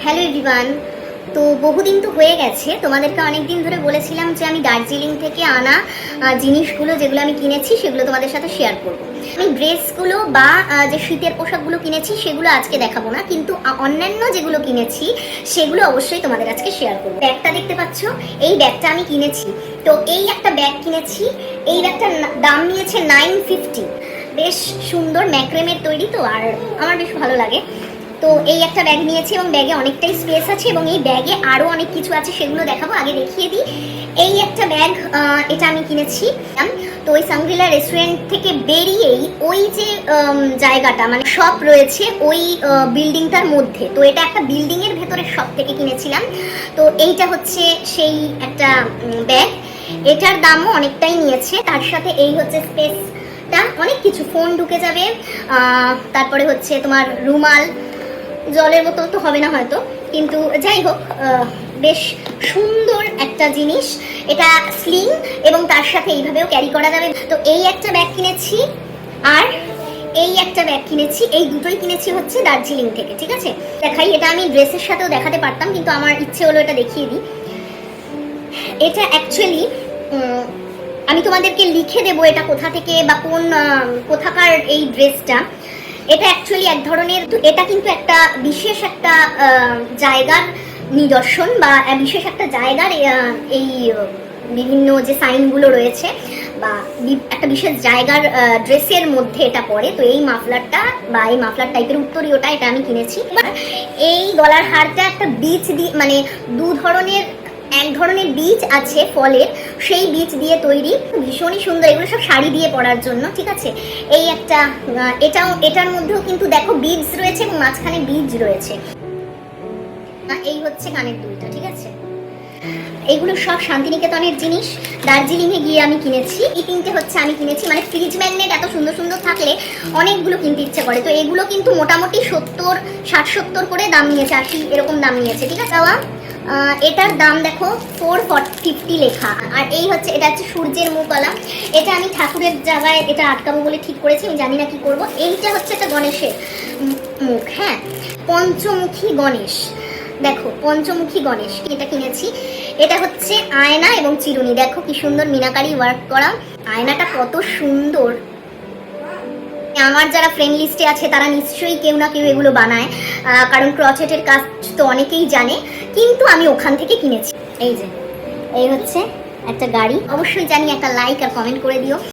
Hello everyone. তো বহুদিন তো হয়ে গেছে, তোমাদেরকে অনেক দিন ধরে বলেছিলাম যে আমি দার্জিলিং থেকে আনা জিনিসগুলো যেগুলো আমি কিনেছি সেগুলো তোমাদের সাথে শেয়ার করব। আমি ড্রেসগুলো বা যে শীতের পোশাকগুলো কিনেছি সেগুলো আজকে দেখাবো না, কিন্তু অন্যান্য যেগুলো কিনেছি সেগুলো অবশ্যই তোমাদের আজকে শেয়ার করবো। ব্যাগটা দেখতে পাচ্ছ, এই ব্যাগটা আমি কিনেছি। তো এই একটা ব্যাগ কিনেছি, এই ব্যাগটার দাম নিয়েছে 950। বেশ সুন্দর ম্যাক্রেমের তৈরি, তো আর আমার বেশ ভালো লাগে। তো এই একটা ব্যাগ নিয়েছি এবং ব্যাগে অনেকটাই স্পেস আছে এবং এই ব্যাগে আরও অনেক কিছু আছে, সেগুলো দেখাবো। আগে দেখিয়ে দিই, এই একটা ব্যাগ, এটা আমি কিনেছি। তো ওই সাংগ্রিলা রেস্টুরেন্ট থেকে বেরিয়েই ওই যে জায়গাটা মানে শপ রয়েছে ওই বিল্ডিংটার মধ্যে, তো এটা একটা বিল্ডিংয়ের ভেতরে শপ থেকে কিনেছিলাম। তো এইটা হচ্ছে সেই একটা ব্যাগ, এটার দামও অনেকটাই নিয়েছে। তার সাথে এই হচ্ছে স্পেসটা, অনেক কিছু, ফোন ঢুকে যাবে, তারপরে হচ্ছে তোমার রুমাল, জলের বোতল তো হবে না হয়তো, কিন্তু যাই হোক বেশ সুন্দর একটা জিনিস। এটা স্লিং এবং তার সাথে এইভাবেও ক্যারি করা যাবে। তো এই একটা ব্যাগ কিনেছি আর এই একটা ব্যাগ কিনেছি, এই দুটোই কিনেছি হচ্ছে দার্জিলিং থেকে। ঠিক আছে, দেখাই। এটা আমি ড্রেসের সাথেও দেখাতে পারতাম, কিন্তু আমার ইচ্ছে হলো এটা দেখিয়ে দিই। এটা অ্যাকচুয়ালি আমি তোমাদেরকে লিখে দেবো এটা কোথা থেকে বা কোথাকার এই ড্রেসটা। এটা অ্যাকচুয়ালি এক ধরনের, এটা কিন্তু একটা বিশেষ একটা জায়গার নিদর্শন বা বিশেষ একটা জায়গার এই বিভিন্ন যে সাইনগুলো রয়েছে বা একটা বিশেষ জায়গার ড্রেসের মধ্যে এটা পড়ে। তো এই মাফলারটা বা এই মাফলার টাইপের উত্তরীয়টা এটা আমি কিনেছি। এই গলার হারটা একটা বীজ দিয়ে, মানে এক ধরনের বীজ আছে ফলের, সেই বীজ দিয়ে তৈরি, ভীষণই সুন্দর। এগুলো সব শাড়ি দিয়ে পরার জন্য। ঠিক আছে, এই একটা, এটার মধ্যেও কিন্তু দেখো বীজ রয়েছে এবং মাঝখানে বীজ রয়েছে। এই হচ্ছে কানের দুলটা। ঠিক আছে, এগুলো সব শান্তিনিকেতনের জিনিস, দার্জিলিংয়ে গিয়ে আমি কিনেছি। এই তিনটে হচ্ছে আমি কিনেছি, মানে ফ্রিজ ম্যাগনেট এত সুন্দর সুন্দর থাকলে অনেকগুলো কিনতে ইচ্ছে করে। তো এগুলো কিন্তু মোটামুটি 60-70 করে দাম নিয়েছে, 80 এরকম দাম নিয়েছে। ঠিক আছে, এটার দাম দেখো 450 লেখা। আর এই হচ্ছে, এটা হচ্ছে সূর্যের মুখওয়ালা। এটা আমি ঠাকুরের জায়গায় এটা আটকাবো বলে ঠিক করেছি, আমি জানি না কি করব। এইটা হচ্ছে একটা গণেশের মুখ, হ্যাঁ, পঞ্চমুখী গণেশ। দেখো, পঞ্চমুখী গণেশ, এটা কিনেছি। এটা হচ্ছে আয়না এবং চিরুনি, দেখো কি সুন্দর মিনাকারি ওয়ার্ক করা। আয়নাটা কত সুন্দর। আমার যারা ফ্রেন্ড লিস্টে আছে তারা নিশ্চয়ই কেউ না কেউ এগুলো বানায়, কারণ ক্রচেটের কাজ তো অনেকেই জানে, কিন্তু আমি ওখান থেকে কিনেছি। এই যে, এই হচ্ছে একটা গাড়ি। অবশ্যই জানি, একটা লাইক আর কমেন্ট করে দিও।